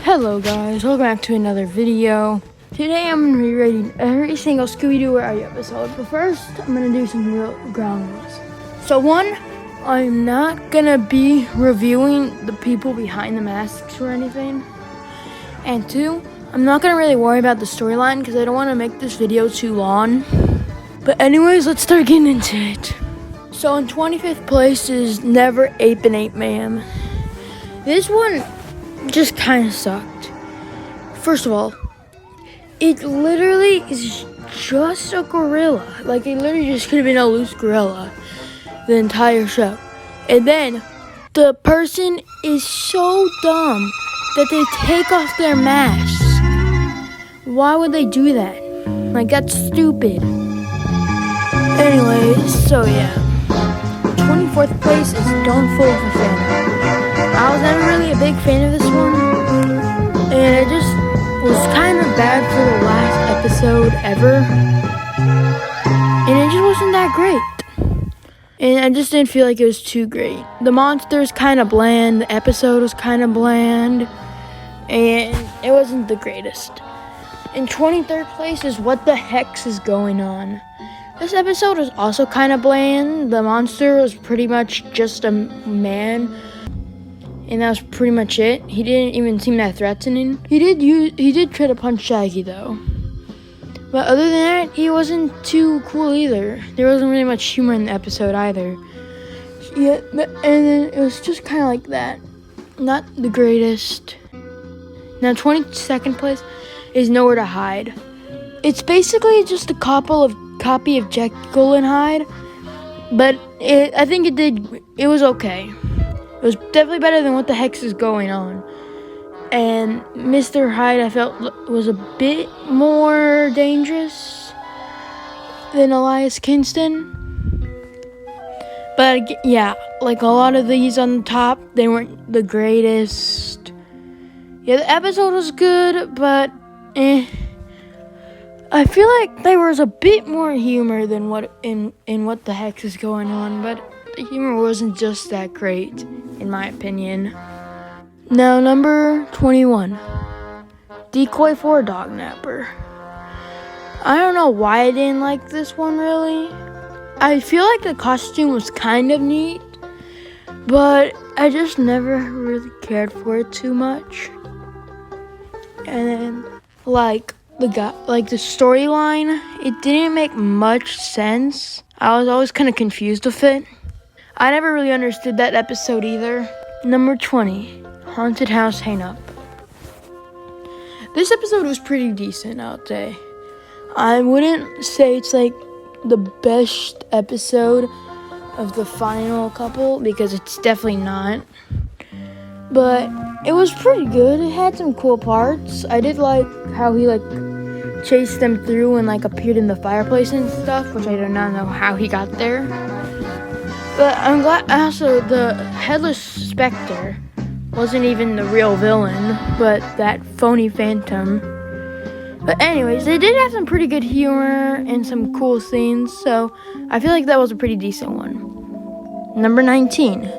Hello guys, welcome back to another video. Today I'm going to be rating every single Scooby-Doo Where Are You episode. But first, I'm going to do some real ground rules. So one, I'm not going to be reviewing the people behind the masks or anything. And two, I'm not going to really worry about the storyline because I don't want to make this video too long. But anyways, let's start getting into it. So in 25th place is Never Ape and Ape Man. This one just kind of sucked. First of all, it literally is just a gorilla. Like, it literally just could have been a loose gorilla the entire show. And then the person is so dumb that they take off their masks. Why would they do that? Like, that's stupid. Anyways, so yeah. 24th place is Don't Fool with a Fan. I was never really a big fan of this one, and it just was kind of bad for the last episode ever, and it just wasn't that great, and I just didn't feel like it was too great. The monster was kind of bland, the episode was kind of bland, and it wasn't the greatest. In 23rd place is What the Hex is Going On. This episode was also kind of bland. The monster was pretty much just a man, and that was pretty much it. He didn't even seem that threatening. He did try to punch Shaggy though. But other than that, he wasn't too cool either. There wasn't really much humor in the episode either. Yeah, and then it was just kind of like that. Not the greatest. Now 22nd place is Nowhere to Hide. It's basically just a copy of Jekyll and Hyde, but I think it was okay. It was definitely better than What the Hex is Going On. And Mr. Hyde, I felt, was a bit more dangerous than Elias Kingston. But yeah, like a lot of these on the top, they weren't the greatest. Yeah, the episode was good, but I feel like there was a bit more humor than what in What the Hex is Going On, but the humor wasn't just that great, in my opinion. Now, number 21, Decoy for a Dog Napper. I don't know why I didn't like this one, really. I feel like the costume was kind of neat, but I just never really cared for it too much. And then, the storyline, it didn't make much sense. I was always kind of confused with it. I never really understood that episode either. Number 20, Haunted House Hang Up. This episode was pretty decent, I would say. I wouldn't say it's like the best episode of the final couple, because it's definitely not. But it was pretty good. It had some cool parts. I did like how he chased them through and appeared in the fireplace and stuff, which I do not know how he got there. But I'm glad also the Headless Spectre wasn't even the real villain, but that phony phantom. But anyways, they did have some pretty good humor and some cool scenes, so I feel like that was a pretty decent one. Number 19,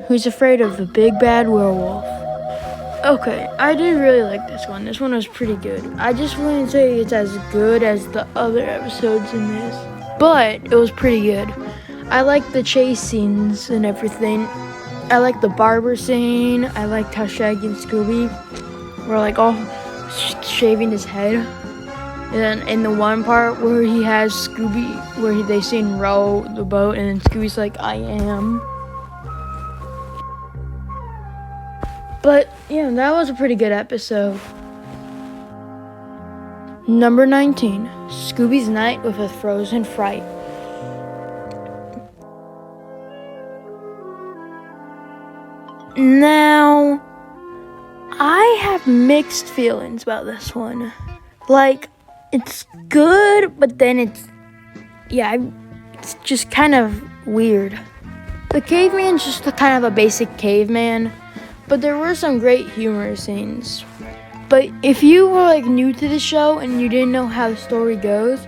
Who's Afraid of the Big Bad Werewolf? Okay, I did really like this one. This one was pretty good. I just wouldn't say it's as good as the other episodes in this, but it was pretty good. I liked the chase scenes and everything. I liked the barber scene. I liked how Shaggy and Scooby were all shaving his head. And then in the one part where he has Scooby, where they seen row the boat, and then Scooby's like, I am. But, yeah, that was a pretty good episode. Number 19, Scooby's Night with a Frozen Fright. Now, I have mixed feelings about this one. It's good, but then it's just kind of weird. The caveman's just kind of a basic caveman, but there were some great humor scenes. But if you were new to the show and you didn't know how the story goes,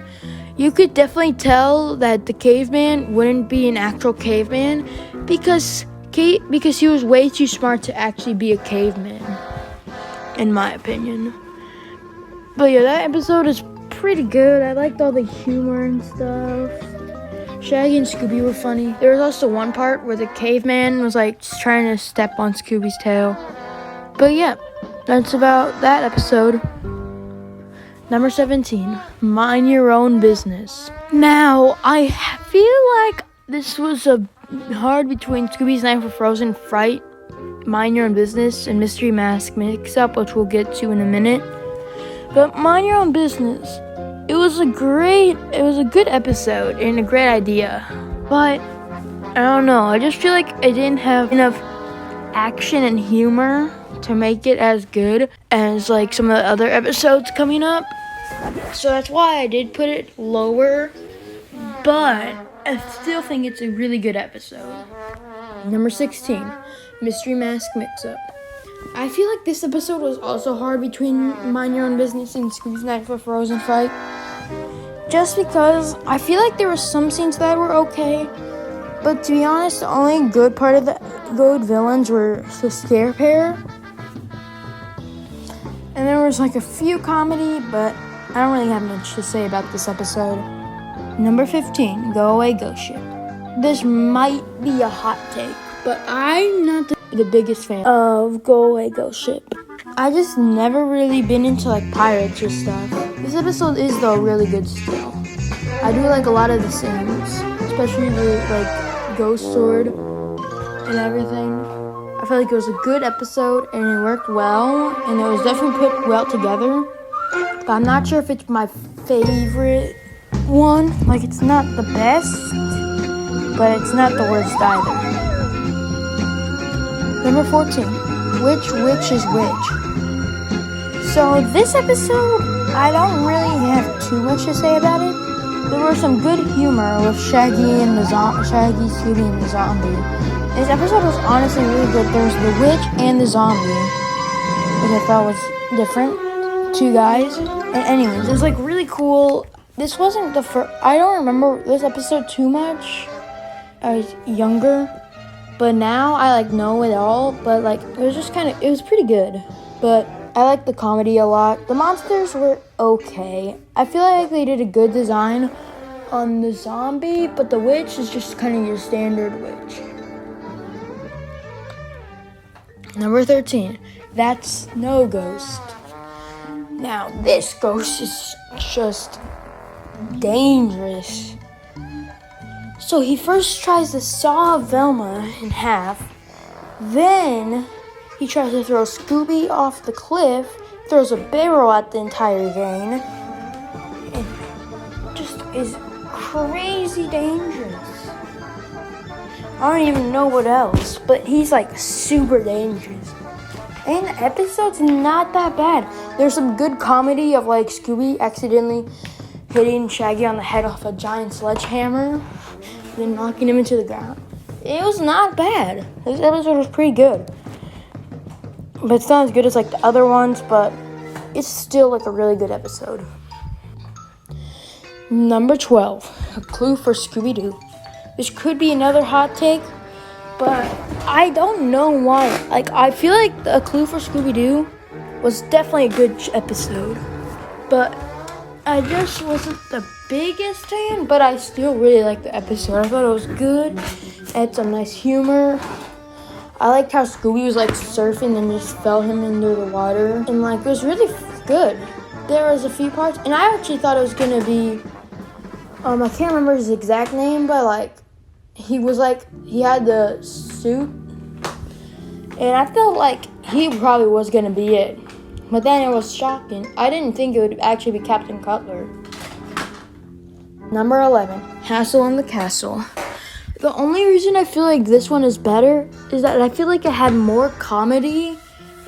you could definitely tell that the caveman wouldn't be an actual caveman because he was way too smart to actually be a caveman. in my opinion. But yeah, that episode is pretty good. I liked all the humor and stuff. Shaggy and Scooby were funny. There was also one part where the caveman was like just trying to step on Scooby's tail. But yeah, that's about that episode. Number 17, Mind Your Own Business. Now, I feel like this was a hard between Scooby's Knife for Frozen Fright, Mind Your Own Business, and Mystery Mask Mix-Up, which we'll get to in a minute. But Mind Your Own Business, it was a good episode and a great idea. But, I don't know, I just feel like I didn't have enough action and humor to make it as good as like some of the other episodes coming up. So that's why I did put it lower, but I still think it's a really good episode. Number 16, Mystery Mask Mix-Up. I feel like this episode was also hard between Mind Your Own Business and Scooby's Knife for Frozen Fright. Just because I feel like there were some scenes that were okay, but to be honest, the only good part of the good villains were the Scare Pair. And there was like a few comedy, but I don't really have much to say about this episode. Number 15, Go Away Ghost Ship. This might be a hot take, but I'm not the biggest fan of Go Away Ghost Ship. I just never really been into like pirates or stuff. This episode is though really good still. I do like a lot of the scenes, especially the like Ghost Sword and everything. I feel like it was a good episode and it worked well and it was definitely put well together. But I'm not sure if it's my favorite one. Like, it's not the best, but it's not the worst either. Number 14, Which Witch is Which? So this episode, I don't really have too much to say about it. There was some good humor with Shaggy, Scooby, and the zombie. This episode was honestly really good. There was the witch and the zombie, which I thought was different. Two guys. And anyways, it was like really cool. This wasn't the first. I don't remember this episode too much. I was younger, but now I like know it all. But like it was just it was pretty good. But I like the comedy a lot. The monsters were okay. I feel like they did a good design on the zombie, but the witch is just kind of your standard witch. Number 13, That's No Ghost. Now, this ghost is just dangerous. So he first tries to saw Velma in half. Then he tries to throw Scooby off the cliff, throws a barrel at the entire gang, and just is crazy dangerous. I don't even know what else, but he's like super dangerous. And the episode's not that bad. There's some good comedy of like Scooby accidentally hitting Shaggy on the head off a giant sledgehammer, then knocking him into the ground. It was not bad. This episode was pretty good. But it's not as good as like the other ones, but it's still like a really good episode. Number 12, A Clue for Scooby-Doo. This could be another hot take, but I don't know why. Like, I feel like A Clue for Scooby-Doo was definitely a good episode. But I just wasn't the biggest fan, but I still really liked the episode. I thought it was good. It had some nice humor. I liked how Scooby was like surfing and just fell him into the water. And like, it was really good. There was a few parts, and I actually thought it was gonna be, I can't remember his exact name, but like, he had the suit, and I felt like he probably was gonna be it. But then it was shocking. I didn't think it would actually be Captain Cutler. Number 11, Hassle in the Castle. The only reason I feel like this one is better is that I feel like it had more comedy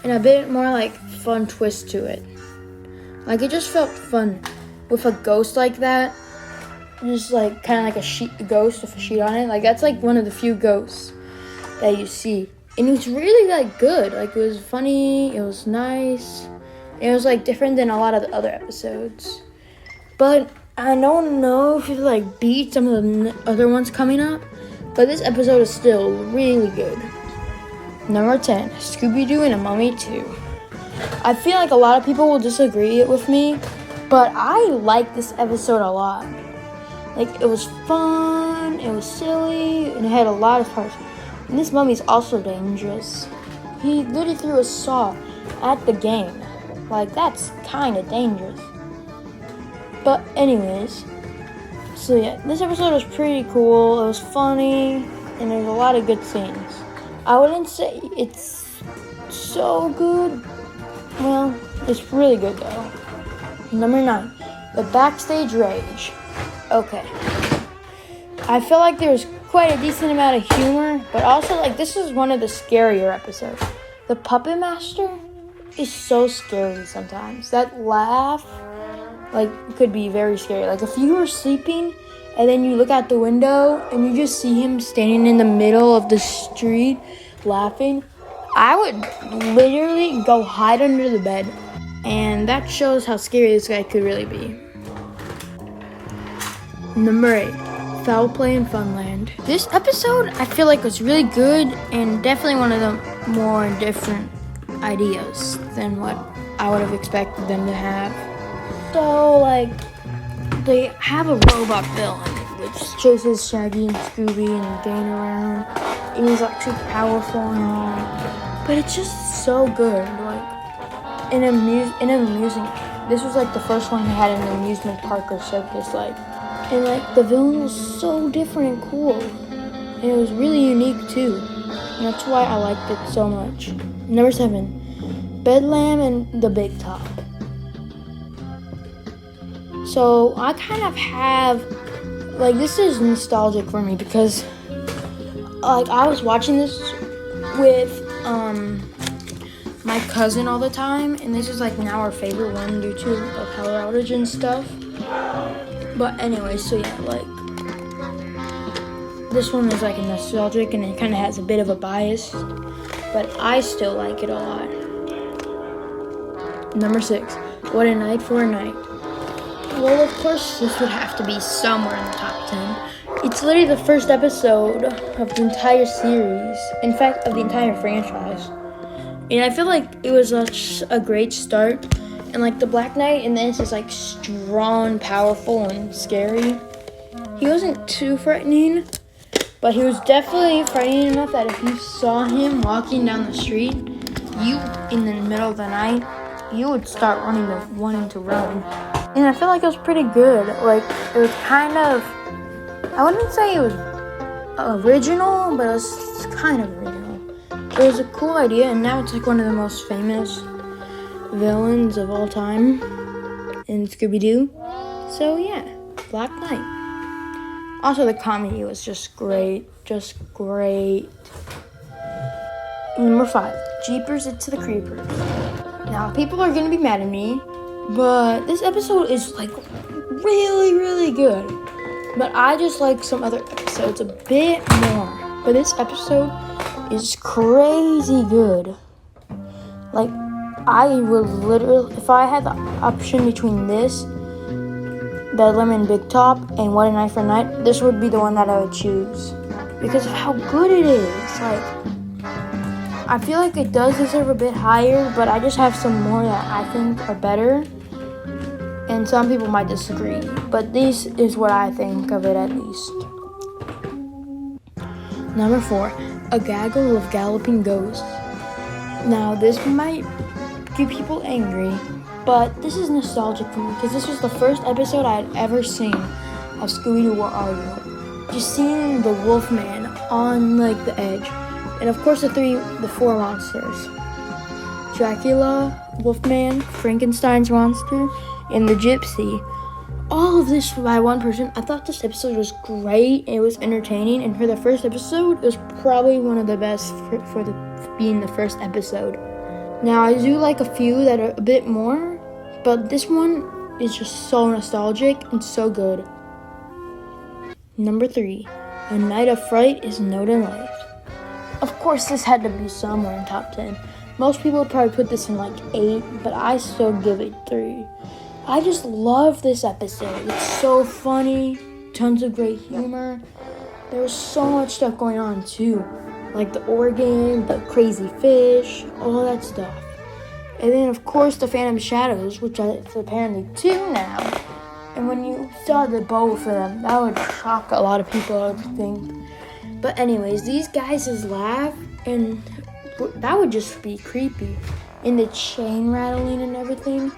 and a bit more like fun twist to it. Like, it just felt fun with a ghost like that. Just like kind of like a ghost with a sheet on it. Like, that's like one of the few ghosts that you see. And it was really like good. Like, it was funny. It was nice. It was like different than a lot of the other episodes. But I don't know if it like beat some of the other ones coming up. But this episode is still really good. Number 10, Scooby-Doo and a Mummy 2. I feel like a lot of people will disagree with me, but I like this episode a lot. Like, it was fun, it was silly, and it had a lot of parts. And this mummy's also dangerous. He literally threw a saw at the game. Like, that's kind of dangerous. But anyways, so yeah, this episode was pretty cool. It was funny, and there's a lot of good scenes. I wouldn't say it's so good. Well, it's really good though. Number 9, the backstage rage. Okay. I feel like there's quite a decent amount of humor, but also like this is one of the scarier episodes. The Puppet Master is so scary sometimes. That laugh, like, could be very scary. Like, if you were sleeping and then you look out the window and you just see him standing in the middle of the street laughing, I would literally go hide under the bed. And that shows how scary this guy could really be. Number 8, Foul Play in Funland. This episode, I feel like, was really good and definitely one of the more different ideas than what I would have expected them to have. So, like, they have a robot villain which chases Shaggy and Scooby and Dane around, and he's like super powerful and all. But it's just so good, like, in an amusing. This was like the first one they had in an amusement park or circus, like, and like the villain was so different and cool, and it was really unique too. And that's why I liked it so much. Number 7, Bedlam and the Big Top. So I kind of have, like, this is nostalgic for me because, like, I was watching this with my cousin all the time, and this is like now our favorite one due to the power outage and stuff. But anyway, so yeah, like, this one is like a nostalgic and it kind of has a bit of a bias, but I still like it a lot. Number 6, What a Night for a Night. Well, of course, this would have to be somewhere in the top 10. It's literally the first episode of the entire series. In fact, of the entire franchise. And I feel like it was such a great start. And like the Black Knight in this is like strong, powerful, and scary. He wasn't too frightening, but he was definitely frightening enough that if you saw him walking down the street, you, in the middle of the night, you would start wanting to run. And I feel like it was pretty good. Like, it was kind of, I wouldn't say it was original, but it was kind of original. It was a cool idea, and now it's like one of the most famous villains of all time in Scooby-Doo. So yeah, Black Knight. Also, the comedy was just great. Number 5, Jeepers It's the Creepers. Now, people are gonna be mad at me, but this episode is like really, really good. But I just like some other episodes a bit more. But this episode is crazy good. Like, I would literally, if I had the option between this, Bedlam and Big Top, and What a Night for a Night, this would be the one that I would choose. Because of how good it is. Like, I feel like it does deserve a bit higher, but I just have some more that I think are better. And some people might disagree, but this is what I think of it at least. Number 4, A Gaggle of Galloping Ghosts. Now, this might get people angry, but this is nostalgic for me because this was the first episode I had ever seen of Scooby-Doo Where Are You? Just seeing the Wolfman on like the edge, and of course the 4 monsters: Dracula, Wolfman, Frankenstein's monster, and the Gypsy. All of this by one person. I thought this episode was great. It was entertaining, and for the first episode, it was probably one of the best for being the first episode. Now, I do like a few that are a bit more, but this one is just so nostalgic and so good. Number 3, A Night of Fright is No Delight. Of course, this had to be somewhere in top 10. Most people would probably put this in like 8, but I still give it 3. I just love this episode. It's so funny, tons of great humor. There was so much stuff going on too, like the organ, the crazy fish, all that stuff. And then, of course, the Phantom Shadows, which it's apparently 2 now. And when you saw the both of them, that would shock a lot of people, I would think. But anyways, these guys' laugh, and that would just be creepy. And the chain rattling and everything.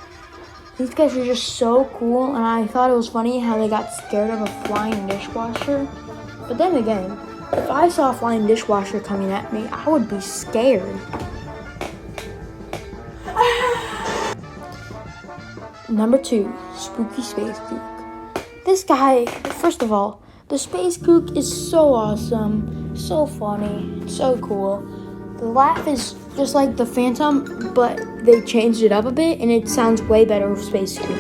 These guys are just so cool, and I thought it was funny how they got scared of a flying dishwasher. But then again, if I saw a flying dishwasher coming at me, I would be scared. Number 2, Spooky Space Kook. This guy, first of all, the Space Kook is so awesome, so funny, so cool. The laugh is just like the Phantom, but they changed it up a bit, and it sounds way better with Space Kook.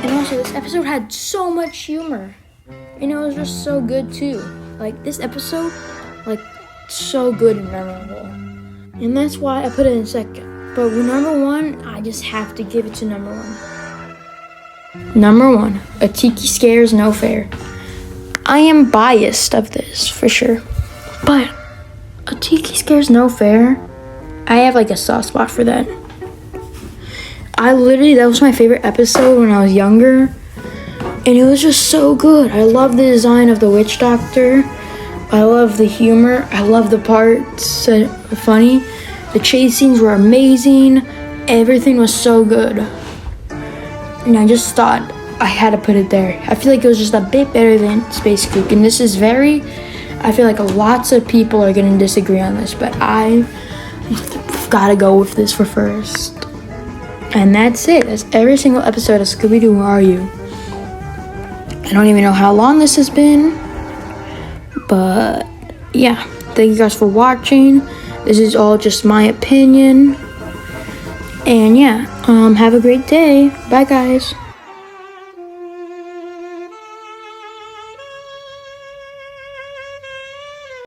And also, this episode had so much humor, and it was just so good too. Like, this episode, like, so good and memorable. And that's why I put it in second. But with number 1, I just have to give it to number 1. Number 1, A Tiki Scares No Fair. I am biased of this, for sure. But A Tiki Scares No Fair, I have like a soft spot for that. That was my favorite episode when I was younger. And it was just so good. I love the design of the witch doctor. I love the humor. I love the parts that were funny. The chase scenes were amazing. Everything was so good. And I just thought I had to put it there. I feel like it was just a bit better than Space Kook. And this is I feel like lots of people are going to disagree on this. But I've got to go with this for first. And that's it. That's every single episode of Scooby-Doo, Where Are You? I don't even know how long this has been. But yeah, thank you guys for watching. This is all just my opinion. And yeah, have a great day. Bye, guys.